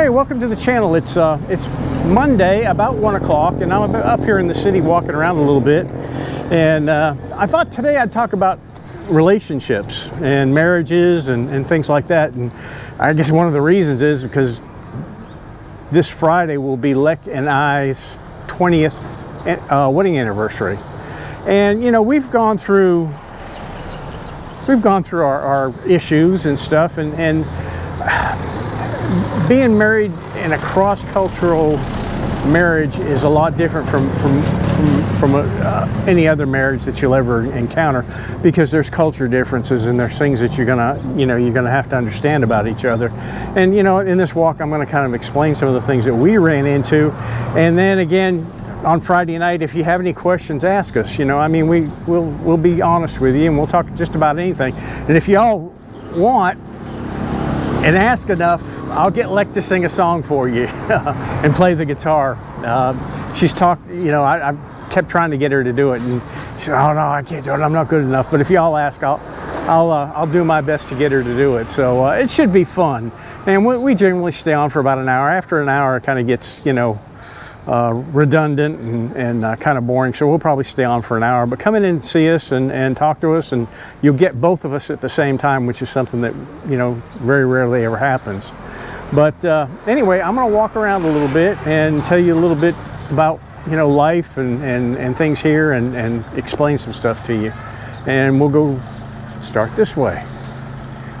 Hey, welcome to the channel. It's Monday, about 1 o'clock, and I'm up here in the city walking around a little bit. And I thought today I'd talk about relationships and marriages and things like that. And I guess one of the reasons is because this Friday will be Lek and I's 20th wedding anniversary. And you know, we've gone through our issues and stuff, and being married in a cross-cultural marriage is a lot different from any other marriage that you'll ever encounter, because there's culture differences and there's things that you're gonna have to understand about each other. And you know, in this walk I'm going to kind of explain some of the things that we ran into, and then again on Friday night, if you have any questions, ask us. You know, I mean, we'll be honest with you, and we'll talk just about anything. And if y'all want and ask enough, I'll get Lek to sing a song for you and play the guitar. She's talked, you know, I've kept trying to get her to do it, and she said, "Oh no, I can't do it. I'm not good enough." But if y'all ask, I'll do my best to get her to do it. So it should be fun. And we generally stay on for about an hour. After an hour, it kind of gets, you know, redundant and kind of boring, so we'll probably stay on for an hour. But come in and see us and talk to us, and you'll get both of us at the same time, which is something that, you know, very rarely ever happens. But anyway, I'm going to walk around a little bit and tell you a little bit about, you know, life and things here, and explain some stuff to you. And we'll go start this way.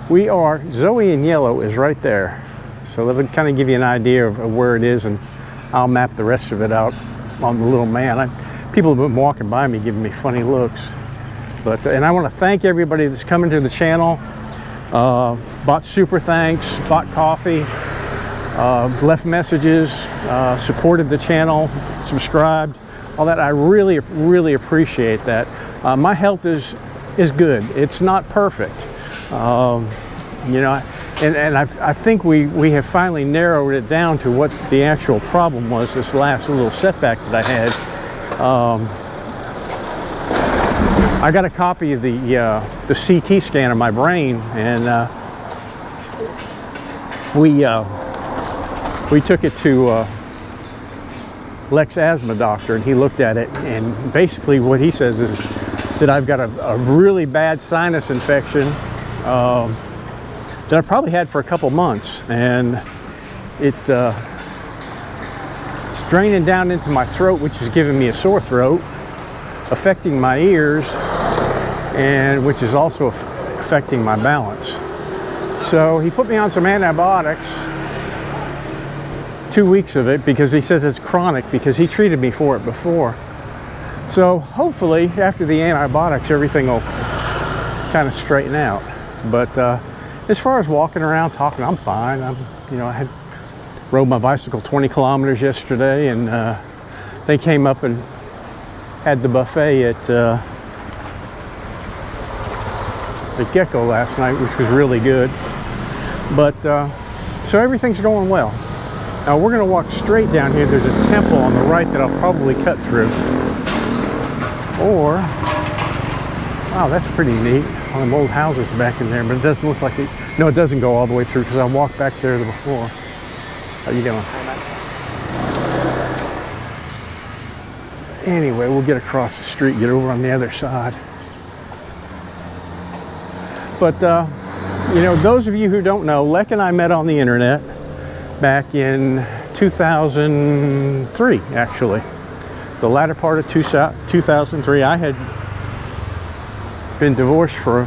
We are, Zoe in yellow is right there, so that'll kind of give you an idea of where it is, and I'll map the rest of it out on the little man. People have been walking by me giving me funny looks. But and I want to thank everybody that's coming to the channel, bought super thanks, bought coffee, left messages, supported the channel, subscribed, all that. I really, really appreciate that. My health is good. It's not perfect. You know, and I think we have finally narrowed it down to what the actual problem was, this last little setback that I had. I got a copy of the CT scan of my brain, and we took it to Lek's asthma doctor, and he looked at it, and basically what he says is that I've got a really bad sinus infection that I probably had for a couple months, and it's draining down into my throat, which is giving me a sore throat, affecting my ears, and which is also affecting my balance. So he put me on some antibiotics, 2 weeks of it, because he says it's chronic, because he treated me for it before. So hopefully after the antibiotics everything will kind of straighten out. But as far as walking around talking, I'm fine. You know, I rode my bicycle 20 kilometers yesterday, and they came up and had the buffet at the Gecko last night, which was really good. But so everything's going well. Now we're going to walk straight down here. There's a temple on the right that I'll probably cut through. Or, wow, that's pretty neat. All them old houses back in there, but it doesn't look like it. No, it doesn't go all the way through, because I walked back there before. How you doing? Anyway, we'll get across the street, get over on the other side. But you know, those of you who don't know, Lek and I met on the internet back in 2003, actually. The latter part of 2003. I had been divorced for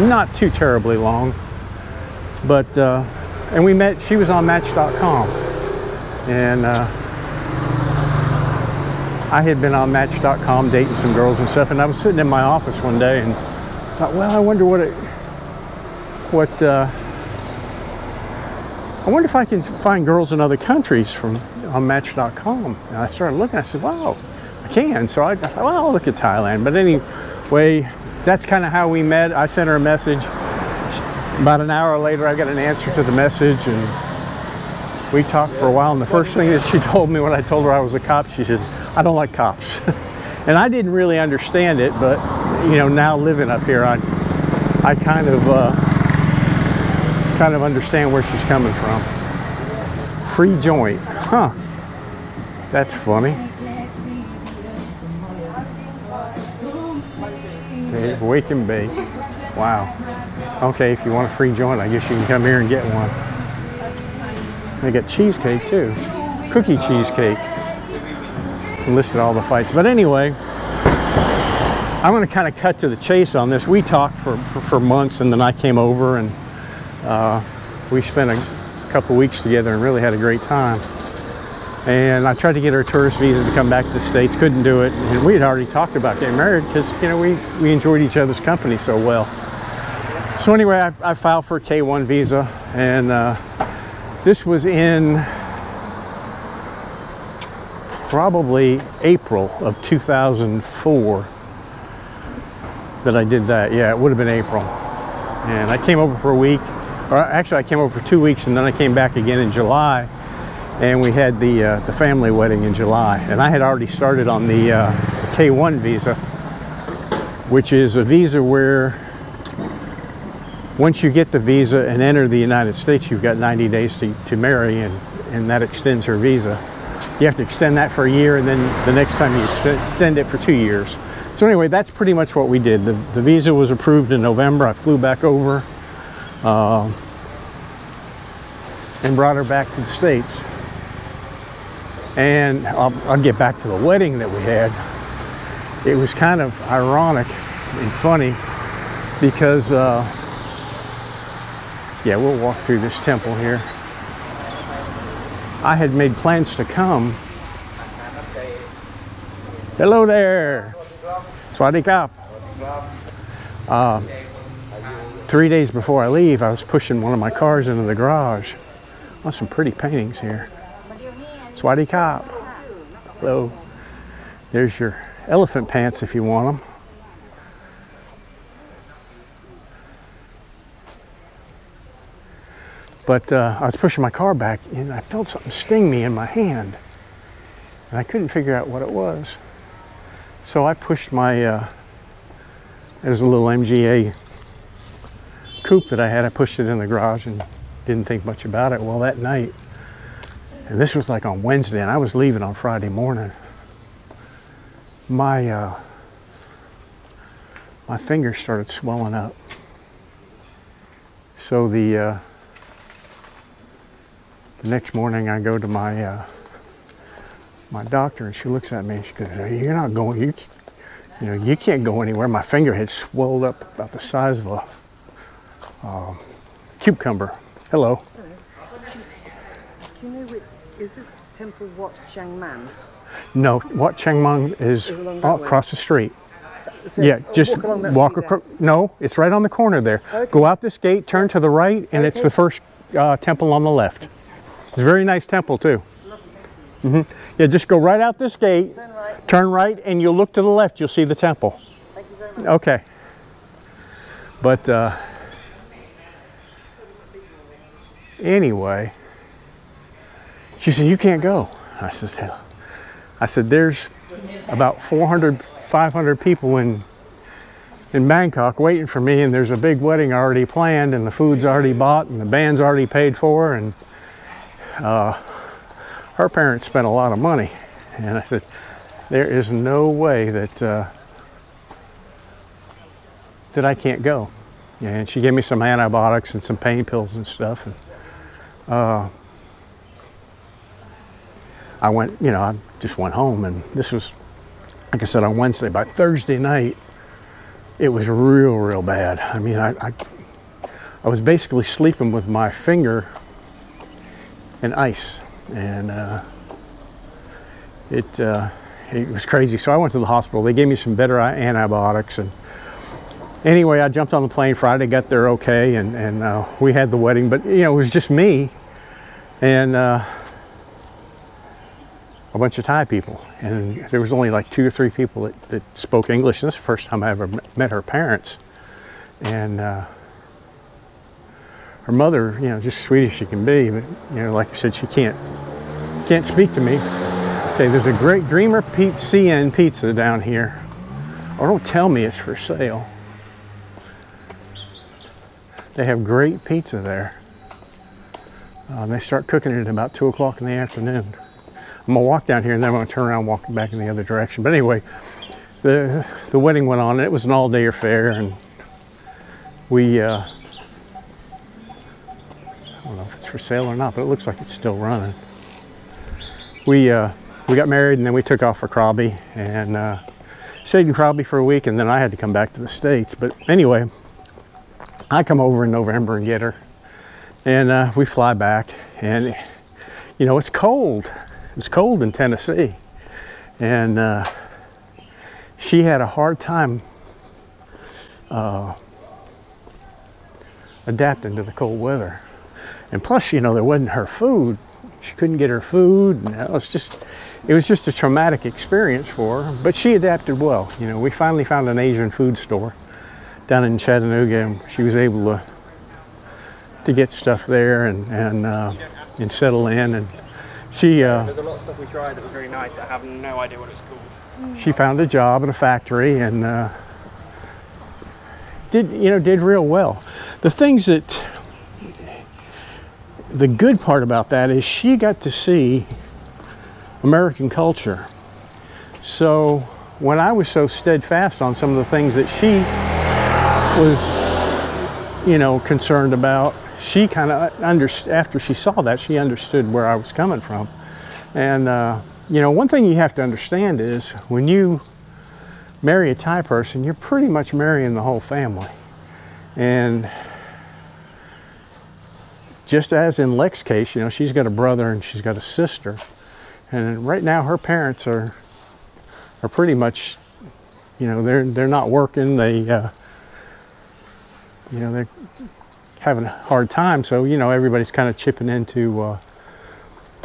not too terribly long, but and we met. She was on Match.com, and I had been on Match.com dating some girls and stuff. And I was sitting in my office one day and thought, well, I wonder I wonder if I can find girls in other countries on Match.com. And I started looking. I said, wow, I can. So I thought, well, I'll look at Thailand. But anyway, that's kind of how we met. I sent her a message. About an hour later, I got an answer to the message, and we talked for a while. And the first thing that she told me when I told her I was a cop, she says, "I don't like cops." And I didn't really understand it, but you know, now living up here, I kind of understand where she's coming from. free joint. Huh. That's funny. Okay, wake and bake. Wow. Okay, if you want a free joint, I guess you can come here and get one. They got cheesecake too. Cookie cheesecake. Listed all the fights. But anyway, I'm going to kind of cut to the chase on this. We talked for months, and then I came over, and we spent a couple weeks together and really had a great time. And I tried to get her a tourist visa to come back to the States, couldn't do it. And we had already talked about getting married because, you know, we enjoyed each other's company so well. So anyway, I filed for a K1 visa, and this was in probably April of 2004 that I did that. Yeah, it would have been April. And I came over for a week, or actually I came over for 2 weeks, and then I came back again in July. And we had the family wedding in July. And I had already started on the K1 visa, which is a visa where once you get the visa and enter the United States, you've got 90 days to marry, and that extends her visa. You have to extend that for a year, and then the next time you extend it for 2 years. So anyway, that's pretty much what we did. The visa was approved in November. I flew back over and brought her back to the States. And I'll get back to the wedding that we had. It was kind of ironic and funny because, yeah, we'll walk through this temple here. I had made plans to come. Hello there. Swadee Kap. 3 days before I leave, I was pushing one of my cars into the garage. Oh, some pretty paintings here. Swadee Kap. Hello. There's your elephant pants if you want them. But I was pushing my car back, and I felt something sting me in my hand. And I couldn't figure out what it was. So I pushed my, there's a little MGA coupe that I had. I pushed it in the garage and didn't think much about it. Well, that night, and this was like on Wednesday, and I was leaving on Friday morning. My fingers started swelling up. So the next morning, I go to my my doctor, and she looks at me and she goes, "You're not going. You know, you can't go anywhere." My finger had swelled up about the size of a cucumber. Hello. Do you know, is this temple Wat Chang Man? No, Wat Chang Man is across the street. So, yeah, just walk across. No, it's right on the corner there. Okay. Go out this gate, turn to the right, and it's the first temple on the left. It's a very nice temple too. Yeah, just go right out this gate, turn right, and you'll look to the left. You'll see the temple. Thank you very much. Okay. But anyway, she said, "You can't go." I said, "Hell." I said, "There's about 400, 500 people in Bangkok waiting for me, and there's a big wedding already planned, and the food's already bought, and the band's already paid for, and her parents spent a lot of money." And I said, "There is no way that that I can't go." And she gave me some antibiotics and some pain pills and stuff. And I went, you know, I just went home, and this was, like I said, on Wednesday. By Thursday night, it was real bad. I mean, I was basically sleeping with my finger in ice, and it was crazy. So I went to the hospital. They gave me some better antibiotics, and anyway, I jumped on the plane Friday, got there okay, and we had the wedding. But you know, it was just me and a bunch of Thai people, and there was only like 2 or 3 people that spoke English. And this is the first time I ever met her parents, and her mother, you know, just sweet as she can be, but you know, like I said, she can't speak to me. Okay, there's a great Dreamer CN pizza down here. Oh, don't tell me it's for sale. They have great pizza there. They start cooking it at about 2 o'clock in the afternoon. I'm gonna walk down here and then I'm gonna turn around, walking back in the other direction. But anyway, the wedding went on. It was an all-day affair, and we I don't know if it's for sale or not, but it looks like it's still running. We got married, and then we took off for Krabi, and stayed in Krabi for a week, and then I had to come back to the States. But anyway, I come over in November and get her, and we fly back, and you know, it's cold. It's cold in Tennessee, and she had a hard time adapting to the cold weather. And plus, you know, there wasn't her food. She couldn't get her food, and it was just a traumatic experience for her. But she adapted well. You know, we finally found an Asian food store down in Chattanooga, and she was able to get stuff there and settle in. And she there's a lot of stuff we tried that was very nice that I have no idea what it's called. She found a job in a factory and did real well. The good part about that is she got to see American culture. So when I was so steadfast on some of the things that she was, you know, concerned about, she kind of after she saw that, she understood where I was coming from. And you know, one thing you have to understand is when you marry a Thai person, you're pretty much marrying the whole family. And just as in Lek's case, you know, she's got a brother and she's got a sister. And right now her parents are pretty much, you know, they're not working. They, you know, they're having a hard time. So, you know, everybody's kind of chipping in to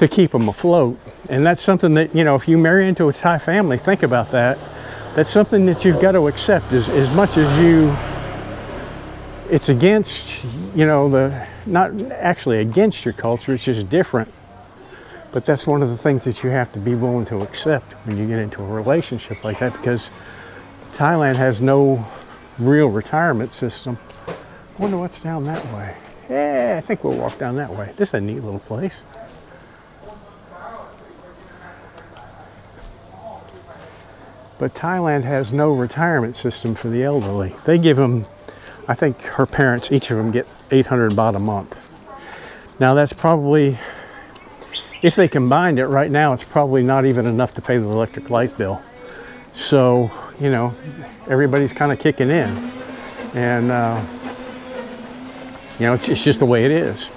keep them afloat. And that's something that, you know, if you marry into a Thai family, think about that. That's something that you've got to accept as much as it's against, you know, not actually against your culture, it's just different. But that's one of the things that you have to be willing to accept when you get into a relationship like that, because Thailand has no real retirement system. I wonder what's down that way. Yeah, I think we'll walk down that way. This is a neat little place. But Thailand has no retirement system for the elderly. They give them, I think her parents, each of them get 800 baht a month. Now that's probably, if they combined it right now, it's probably not even enough to pay the electric light bill. So, you know, everybody's kind of kicking in. And, you know, it's just the way it is.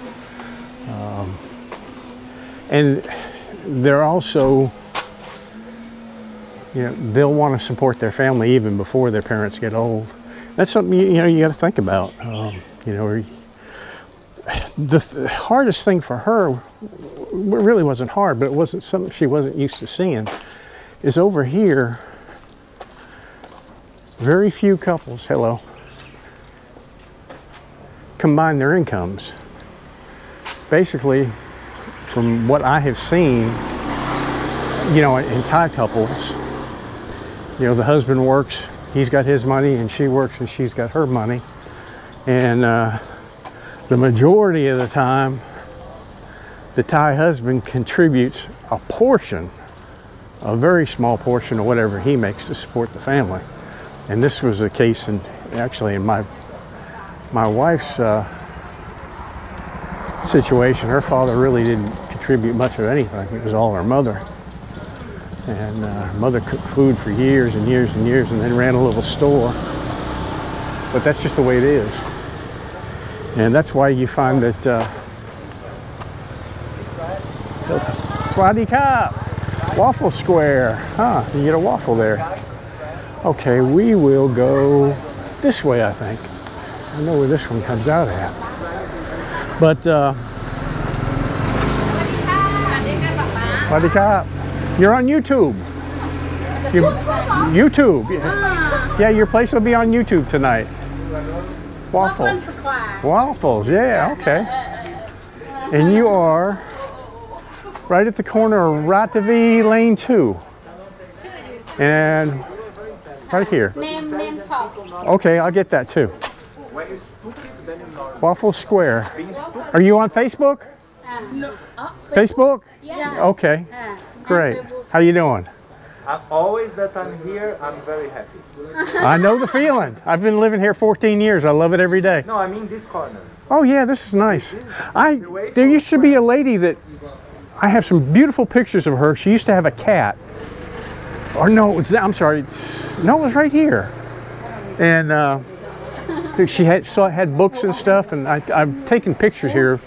And they're also, you know, they'll want to support their family even before their parents get old. That's something, you know, you got to think about. You know, the hardest thing for her, it really wasn't hard, but it wasn't something she wasn't used to seeing, is over here, very few couples, combine their incomes. Basically, from what I have seen, you know, in Thai couples, you know, the husband works, he's got his money, and she works and she's got her money. And the majority of the time, the Thai husband contributes a portion, a very small portion of whatever he makes to support the family. And this was the case actually in my wife's situation. Her father really didn't contribute much of anything. It was all her mother. And her mother cooked food for years and years and years, and then ran a little store. But that's just the way it is. And that's why you find that Swadee Kap, Waffle Square. Huh, you get a waffle there. Okay, we will go this way, I think. I know where this one comes out at. But, Swadee Kap. You're on YouTube. YouTube. Yeah, your place will be on YouTube tonight. Waffles. Waffles, yeah, okay. And you are right at the corner of Ratavi Lane 2. And right here. Name top. Okay, I'll get that too. Waffle Square. Are you on Facebook? Facebook? Yeah. Okay, great. How you doing? Always that I'm here, I'm very happy. I know the feeling. I've been living here 14 years. I love it every day. No, I mean this corner. Oh yeah, this is nice. There used to be a lady that, I have some beautiful pictures of her. She used to have a cat. Or no, it was, I'm sorry. No, it was right here. And she had books and stuff, and I've taken pictures here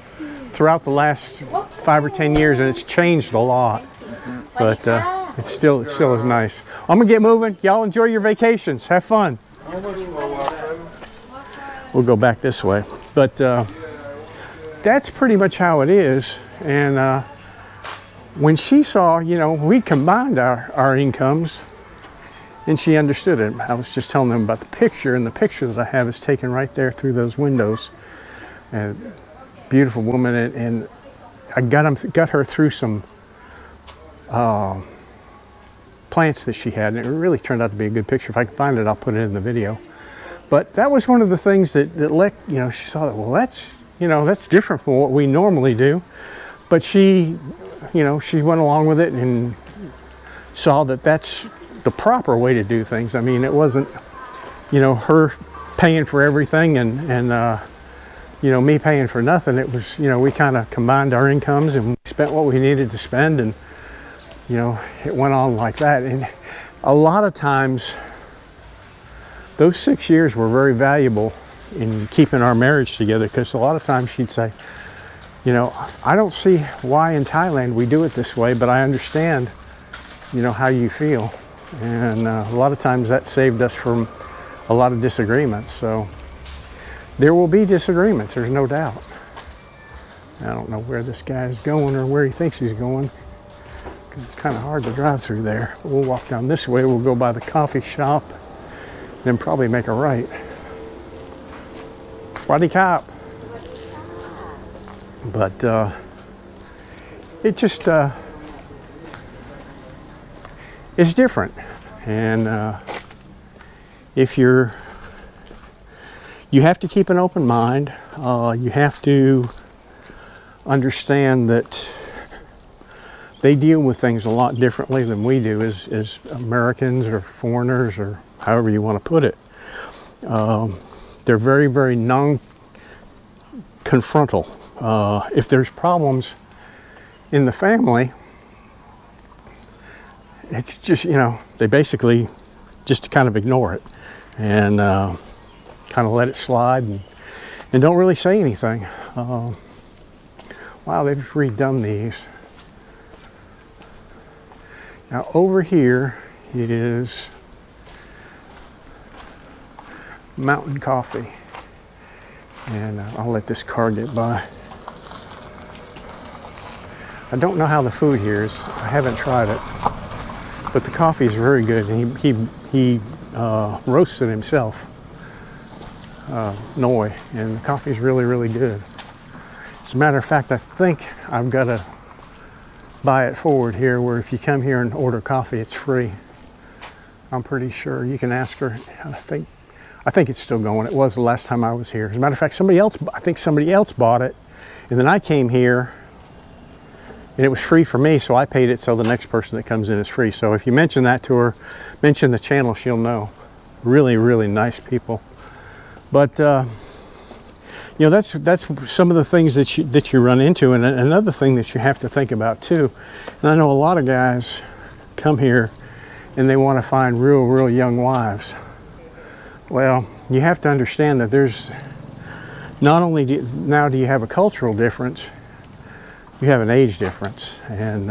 throughout the last 5 or 10 years, and it's changed a lot. But it still is nice. I'm gonna get moving. Y'all enjoy your vacations. Have fun. We'll go back this way. But that's pretty much how it is. And when she saw, you know, we combined our incomes, and she understood it. I was just telling them about the picture, and the picture that I have is taken right there through those windows. And beautiful woman, and I got her through some plants that she had, and it really turned out to be a good picture. If I can find it, I'll put it in the video. But that was one of the things that Lek, you know, she saw that, well, that's, you know, that's different from what we normally do. But she, you know, she went along with it and saw that that's the proper way to do things. I mean, it wasn't, you know, her paying for everything and you know, me paying for nothing. It was, you know, we kind of combined our incomes and we spent what we needed to spend, and you know, it went on like that. And a lot of times those 6 years were very valuable in keeping our marriage together, because a lot of times she'd say, you know, I don't see why in Thailand we do it this way, but I understand, you know, how you feel. And a lot of times that saved us from a lot of disagreements. So there will be disagreements, there's no doubt. I don't know where this guy is going or where he thinks he's going. Kind of hard to drive through there. We'll walk down this way, we'll go by the coffee shop, then probably make a right. Swaddy Cop. But it just, it's different. And if you have to keep an open mind. You have to understand that they deal with things a lot differently than we do as Americans or foreigners, or however you want to put it. They're very, very non-confrontal. If there's problems in the family, it's just, you know, they basically just kind of ignore it and kind of let it slide and don't really say anything. Wow, they've redone these. Now over here is Mountain Coffee, and I'll let this car get by. I don't know how the food here is. I haven't tried it, but the coffee is very good. And he roasted himself, Noi, and the coffee is really, really good. As a matter of fact, I think I've got to buy it forward here, where if you come here and order coffee, it's free. I'm pretty sure. You can ask her. I think it's still going. It was the last time I was here. As a matter of fact, I think somebody else bought it, and then I came here and it was free for me, so I paid it, so the next person that comes in is free. So if you mention that to her, mention the channel, she'll know. Really, really nice people. But you know, that's some of the things that you run into. And another thing that you have to think about too, and I know a lot of guys come here and they want to find real young wives. Well, you have to understand that there's not only do you have a cultural difference, you have an age difference, and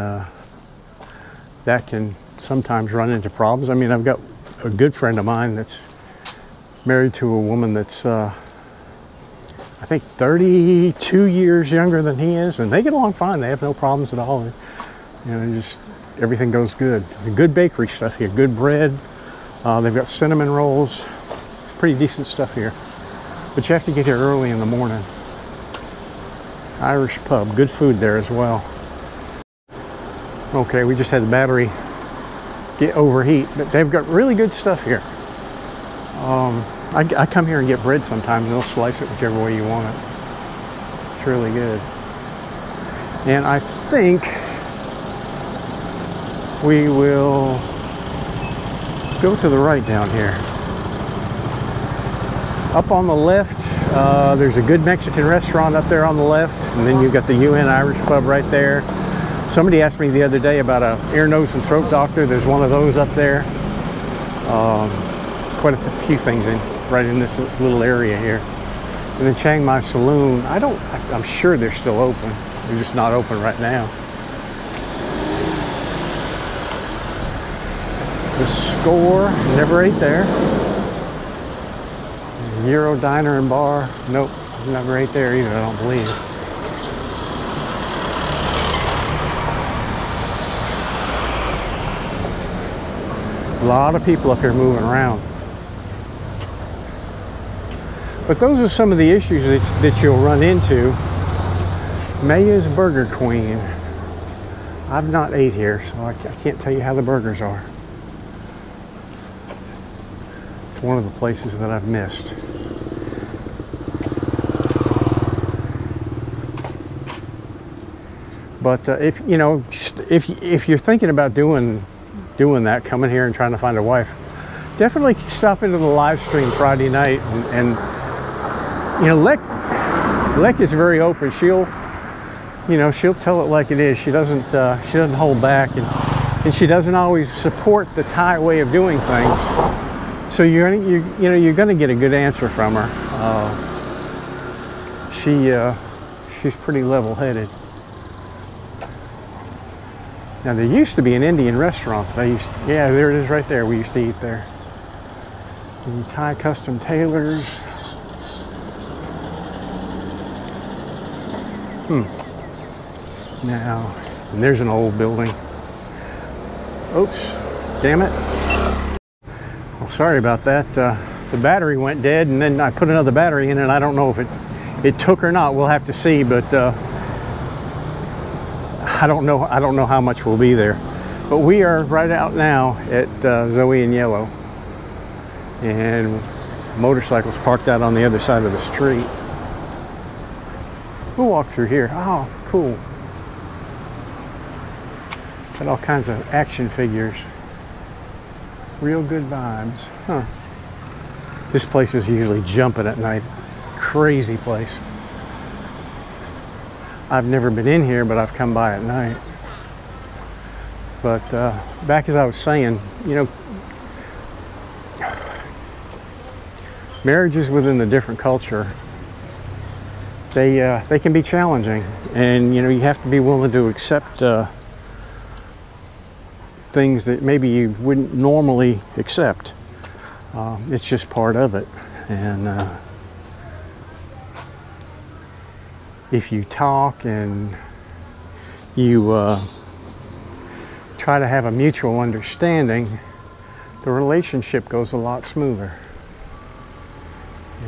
that can sometimes run into problems. I mean, I've got a good friend of mine that's married to a woman that's I think 32 years younger than he is, and they get along fine. They have no problems at all. You know, just everything goes good. Good bakery stuff here, good bread. They've got cinnamon rolls. It's pretty decent stuff here. But you have to get here early in the morning. Irish pub, good food there as well. Okay, we just had the battery overheat, but they've got really good stuff here. I come here and get bread sometimes, and they'll slice it whichever way you want it. It's really good. And I think we will go to the right down here. Up on the left, there's a good Mexican restaurant up there on the left, and then you've got the UN Irish pub right there. Somebody asked me the other day about a ear, nose, and throat doctor. There's one of those up there. Quite a few things right in this little area here. And then Chiang Mai Saloon, I'm sure they're still open. They're just not open right now. The Score, never ate there. Euro Diner and Bar, nope, never ate there either, I don't believe. A lot of people up here moving around. But those are some of the issues that you'll run into. Maya's Burger Queen. I've not ate here, so I can't tell you how the burgers are. It's one of the places that I've missed. But if you're thinking about doing that, coming here and trying to find a wife, definitely stop into the live stream Friday night. And you know, Lek is very open. She'll tell it like it is. She doesn't hold back, and she doesn't always support the Thai way of doing things. So you're going to get a good answer from her. She's pretty level-headed. Now there used to be an Indian restaurant that yeah, there it is right there. We used to eat there. And Thai custom tailors. Now, and there's an old building. Oops, damn it. Well, sorry about that. The battery went dead, and then I put another battery in, and I don't know if it took or not. We'll have to see, but I don't know how much will be there. But we are right out now at Zoe and Yellow, and motorcycles parked out on the other side of the street. We'll walk through here. Oh, cool. Got all kinds of action figures. Real good vibes. Huh. This place is usually jumping at night. Crazy place. I've never been in here, but I've come by at night. But back as I was saying, you know, marriages within the different culture, they can be challenging, and you know, you have to be willing to accept things that maybe you wouldn't normally accept. It's just part of it, and if you talk and you try to have a mutual understanding, the relationship goes a lot smoother.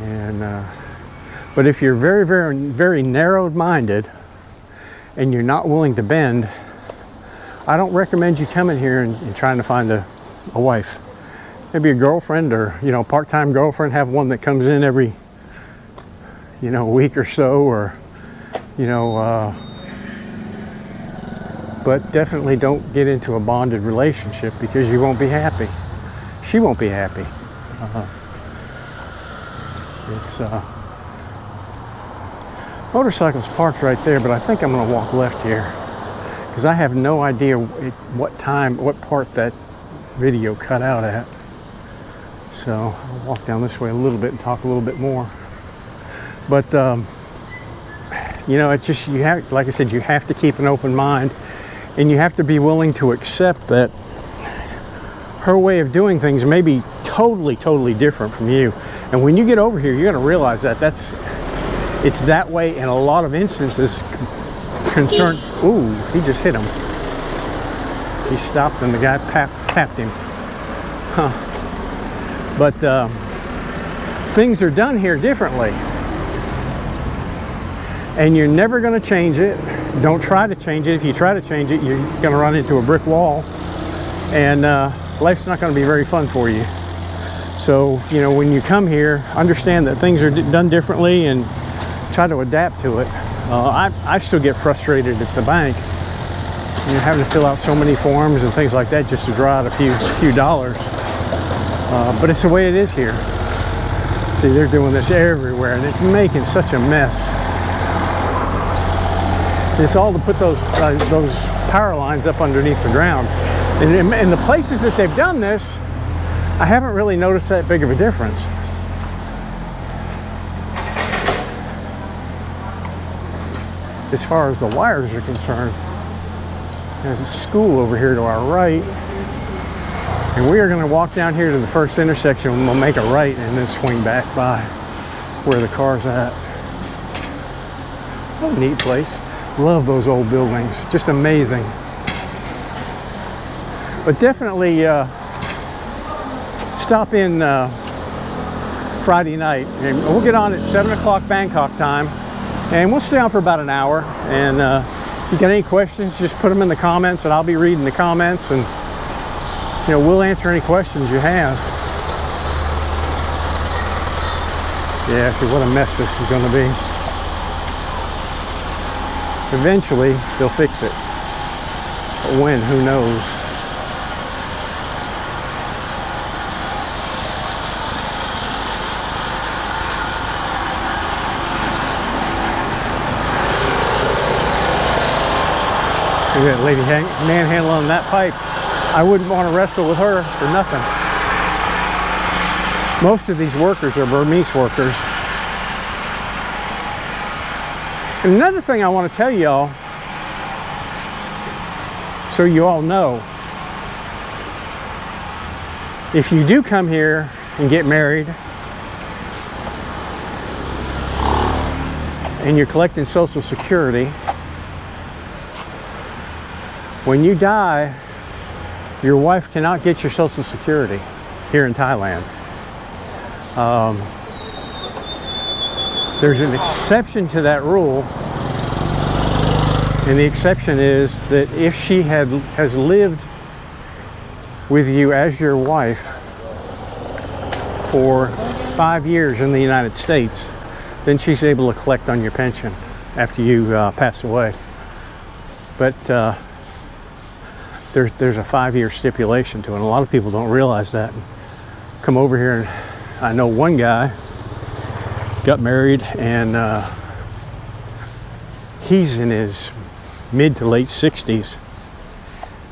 And but if you're very, very, very narrow-minded and you're not willing to bend, I don't recommend you coming here and trying to find a wife. Maybe a girlfriend, or you know, part-time girlfriend. Have one that comes in every, you know, week or so, or you know, but definitely don't get into a bonded relationship, because you won't be happy. She won't be happy. It's motorcycles parked right there, but I think I'm going to walk left here, because I have no idea what part that video cut out at. So I'll walk down this way a little bit and talk a little bit more. But you know, it's just, you have, like I said, you have to keep an open mind, and you have to be willing to accept that her way of doing things may be totally, totally different from you. And when you get over here, you're going to realize that it's that way in a lot of instances. Concerned. Ooh, he just hit him. He stopped, and the guy tapped him. Huh. But things are done here differently, and you're never going to change it. Don't try to change it. If you try to change it, you're going to run into a brick wall, and life's not going to be very fun for you. So, you know, when you come here, understand that things are done differently, and try to adapt to it. I still get frustrated at the bank, you know, having to fill out so many forms and things like that just to draw out a few dollars. But it's the way it is here. See, they're doing this everywhere, and it's making such a mess. It's all to put those power lines up underneath the ground. And in the places that they've done this, I haven't really noticed that big of a difference. As far as the wires are concerned, there's a school over here to our right. And we are going to walk down here to the first intersection, and we'll make a right and then swing back by where the car's at. What a neat place. Love those old buildings, just amazing. But definitely stop in Friday night, and we'll get on at 7 o'clock Bangkok time, and we'll stay on for about an hour. And if you got any questions, just put them in the comments, and I'll be reading the comments, and you know, we'll answer any questions you have. Yeah, see what a mess this is going to be. Eventually, they'll fix it. But when, who knows? Look at that lady manhandling that pipe. I wouldn't want to wrestle with her for nothing. Most of these workers are Burmese workers. And another thing I want to tell y'all, so you all know, if you do come here and get married and you're collecting Social Security, when you die, your wife cannot get your Social Security here in Thailand. There's an exception to that rule, and the exception is that if she has lived with you as your wife for 5 years in the United States, then she's able to collect on your pension after you pass away. But there's a 5-year stipulation to it, and a lot of people don't realize that. Come over here, and I know one guy got married, and he's in his mid to late 60s.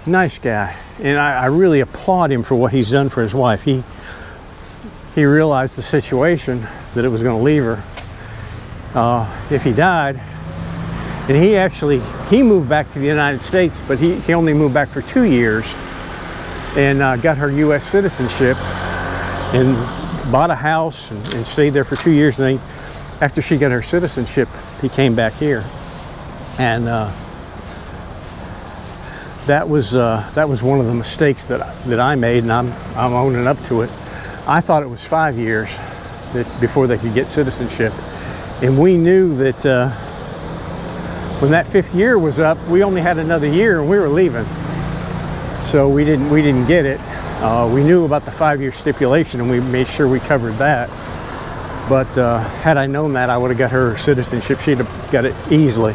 Nice guy, and I really applaud him for what he's done for his wife. He realized the situation, that it was going to leave her if he died. And he moved back to the United States, but he only moved back for 2 years, and got her U.S. citizenship and bought a house and stayed there for 2 years. And then after she got her citizenship, he came back here, and that was one of the mistakes that I made, and I'm owning up to it. I thought it was 5 years before they could get citizenship, and we knew that when that 5th year was up, we only had another year, and we were leaving, so we didn't get it. We knew about the 5-year stipulation, and we made sure we covered that. But had I known that, I would have got her citizenship. She'd have got it easily,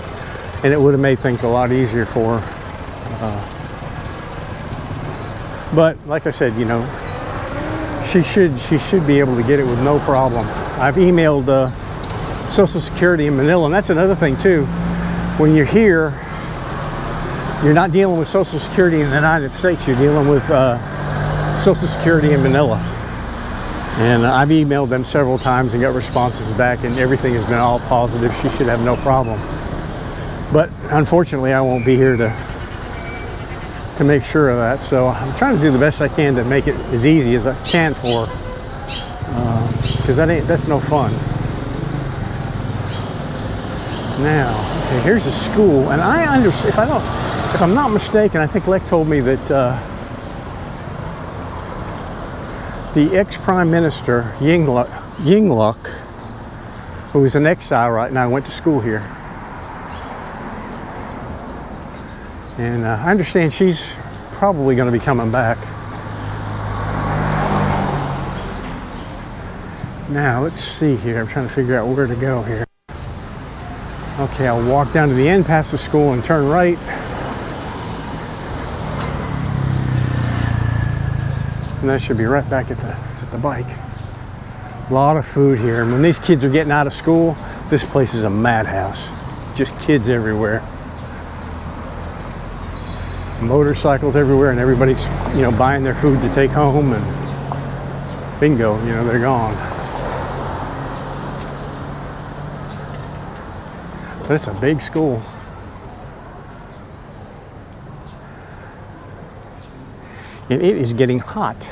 and it would have made things a lot easier for her. But like I said, you know, she should be able to get it with no problem. I've emailed Social Security in Manila, and that's another thing too. When you're here, you're not dealing with Social Security in the United States. You're dealing with Social Security in Manila. And I've emailed them several times and got responses back, and everything has been all positive. She should have no problem. But unfortunately, I won't be here to make sure of that. So I'm trying to do the best I can to make it as easy as I can for her, because that's no fun. Now, okay, here's a school, and I understand. If I'm not mistaken, I think Lek told me that the ex-Prime Minister Yingluck, who is in exile right now, went to school here, and I understand she's probably going to be coming back. Now let's see here. I'm trying to figure out where to go here. Okay, I'll walk down to the end past the school and turn right. And that should be right back at the bike. A lot of food here. And when these kids are getting out of school, this place is a madhouse. Just kids everywhere. Motorcycles everywhere, and everybody's, you know, buying their food to take home, and bingo, you know, they're gone. But it's a big school. And it is getting hot.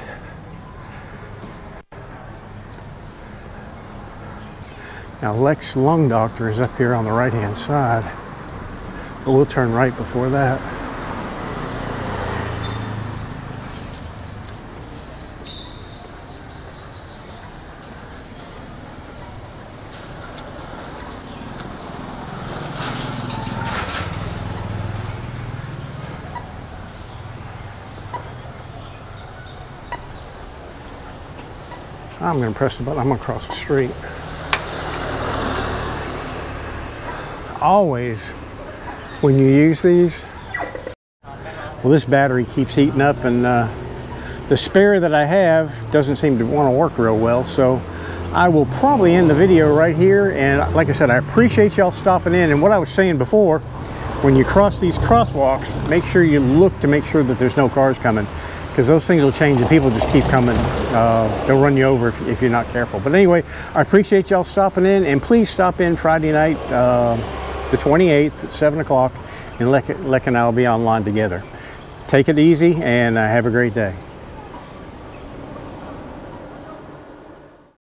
Now Lek's lung doctor is up here on the right hand side, but we'll turn right before that. I'm going to press the button. I'm going to cross the street. Always, when you use these, well, this battery keeps heating up, and the spare that I have doesn't seem to want to work real well. So I will probably end the video right here. And like I said, I appreciate y'all stopping in. And what I was saying before, when you cross these crosswalks, make sure you look to make sure that there's no cars coming, because those things will change and people just keep coming. They'll run you over if you're not careful. But anyway, I appreciate y'all stopping in, and please stop in Friday night, the 28th at 7 o'clock, and Lek and I will be online together. Take it easy, and have a great day.